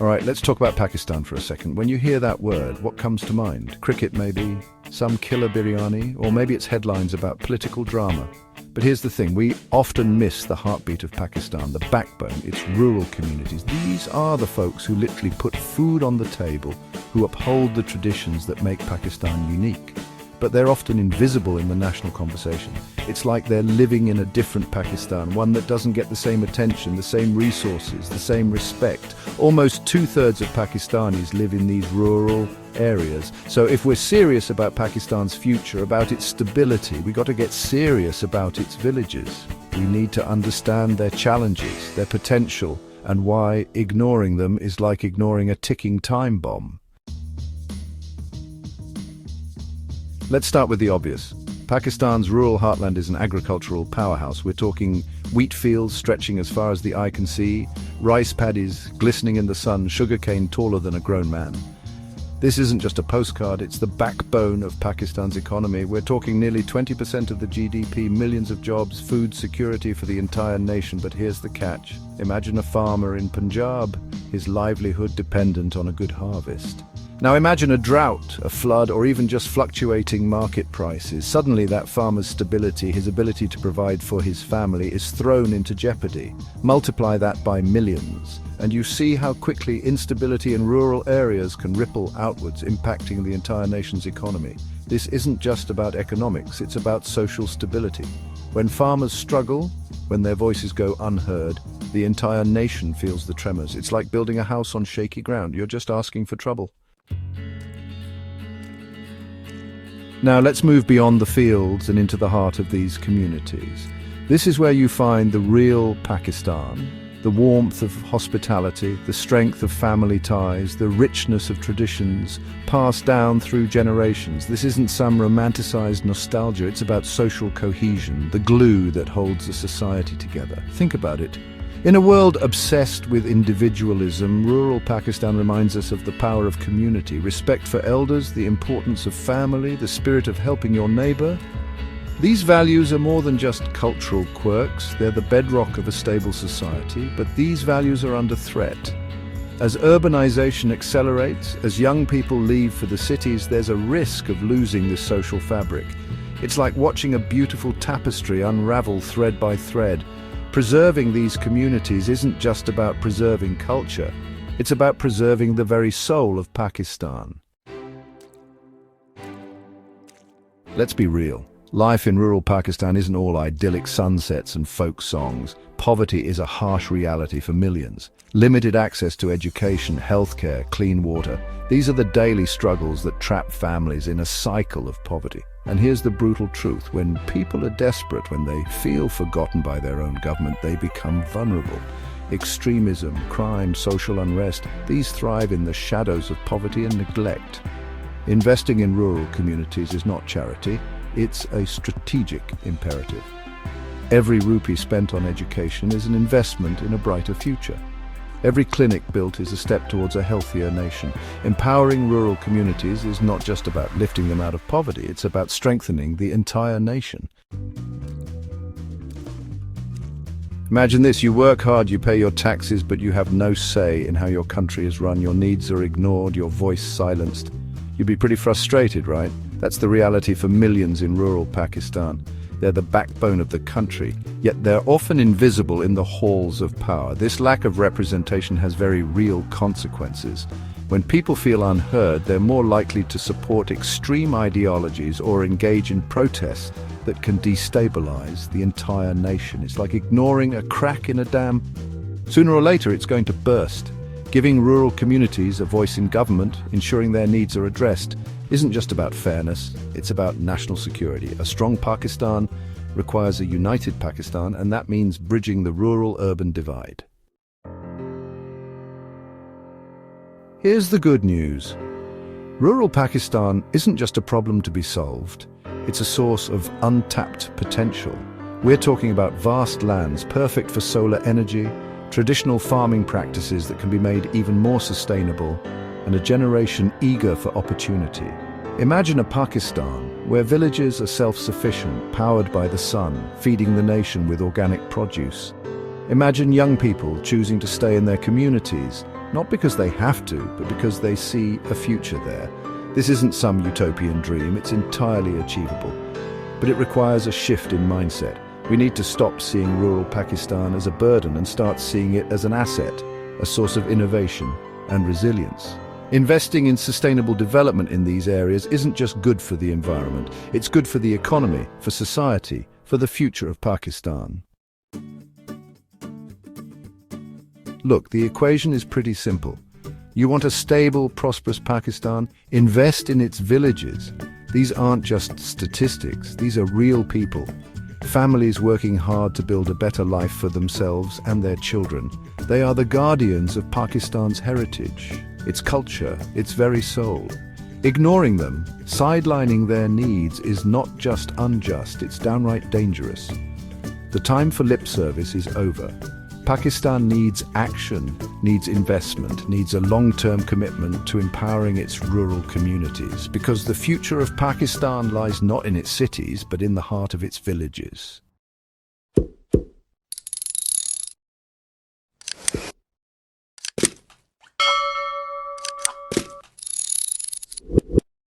All right, let's talk about Pakistan for a second. When you hear that word, what comes to mind? Cricket maybe, some killer biryani, or maybe it's headlines about political drama. But here's the thing, we often miss the heartbeat of Pakistan, the backbone, its rural communities. These are the folks who literally put food on the table, who uphold the traditions that make Pakistan unique. But they're often invisible in the national conversation. It's like they're living in a different Pakistan, one that doesn't get the same attention, the same resources, the same respect. Almost two-thirds of Pakistanis live in these rural areas. So if we're serious about Pakistan's future, about its stability, we've got to get serious about its villages. We need to understand their challenges, their potential, and why ignoring them is like ignoring a ticking time bomb. Let's start with the obvious. Pakistan's rural heartland is an agricultural powerhouse. We're talking wheat fields stretching as far as the eye can see, rice paddies glistening in the sun, sugarcane taller than a grown man. This isn't just a postcard, it's the backbone of Pakistan's economy. We're talking nearly 20% of the GDP, millions of jobs, food security for the entire nation. But here's the catch. Imagine a farmer in Punjab, his livelihood dependent on a good harvest. Now imagine a drought, a flood, or even just fluctuating market prices. Suddenly that farmer's stability, his ability to provide for his family, is thrown into jeopardy. Multiply that by millions, and you see how quickly instability in rural areas can ripple outwards, impacting the entire nation's economy. This isn't just about economics, it's about social stability. When farmers struggle, when their voices go unheard, the entire nation feels the tremors. It's like building a house on shaky ground. You're just asking for trouble. Now let's move beyond the fields and into the heart of these communities. This is where you find the real Pakistan, the warmth of hospitality, the strength of family ties, the richness of traditions passed down through generations. This isn't some romanticized nostalgia, it's about social cohesion, the glue that holds a society together. Think about it. In a world obsessed with individualism, rural Pakistan reminds us of the power of community, respect for elders, the importance of family, the spirit of helping your neighbor. These values are more than just cultural quirks, they're the bedrock of a stable society, but these values are under threat. As urbanization accelerates, as young people leave for the cities, there's a risk of losing this social fabric. It's like watching a beautiful tapestry unravel thread by thread. Preserving these communities isn't just about preserving culture, it's about preserving the very soul of Pakistan. Let's be real. Life in rural Pakistan isn't all idyllic sunsets and folk songs. Poverty is a harsh reality for millions. Limited access to education, healthcare, clean water. These are the daily struggles that trap families in a cycle of poverty. And here's the brutal truth. When people are desperate, when they feel forgotten by their own government, they become vulnerable. Extremism, crime, social unrest, these thrive in the shadows of poverty and neglect. Investing in rural communities is not charity, it's a strategic imperative. Every rupee spent on education is an investment in a brighter future. Every clinic built is a step towards a healthier nation. Empowering rural communities is not just about lifting them out of poverty, it's about strengthening the entire nation. Imagine this, you work hard, you pay your taxes, but you have no say in how your country is run. Your needs are ignored, your voice silenced. You'd be pretty frustrated, right? That's the reality for millions in rural Pakistan. They're the backbone of the country, yet they're often invisible in the halls of power. This lack of representation has very real consequences. When people feel unheard, they're more likely to support extreme ideologies or engage in protests that can destabilize the entire nation. It's like ignoring a crack in a dam. Sooner or later, it's going to burst. Giving rural communities a voice in government, ensuring their needs are addressed, isn't just about fairness, it's about national security. A strong Pakistan requires a united Pakistan, and that means bridging the rural-urban divide. Here's the good news. Rural Pakistan isn't just a problem to be solved, it's a source of untapped potential. We're talking about vast lands perfect for solar energy, traditional farming practices that can be made even more sustainable, and a generation eager for opportunity. Imagine a Pakistan where villages are self-sufficient, powered by the sun, feeding the nation with organic produce. Imagine young people choosing to stay in their communities, not because they have to, but because they see a future there. This isn't some utopian dream, it's entirely achievable. But it requires a shift in mindset. We need to stop seeing rural Pakistan as a burden and start seeing it as an asset, a source of innovation and resilience. Investing in sustainable development in these areas isn't just good for the environment, it's good for the economy, for society, for the future of Pakistan. Look, the equation is pretty simple. You want a stable, prosperous Pakistan? Invest in its villages. These aren't just statistics, these are real people. Families working hard to build a better life for themselves and their children. They are the guardians of Pakistan's heritage, its culture, its very soul. Ignoring them, sidelining their needs is not just unjust, it's downright dangerous. The time for lip service is over. Pakistan needs action, needs investment, needs a long-term commitment to empowering its rural communities, because the future of Pakistan lies not in its cities, but in the heart of its villages.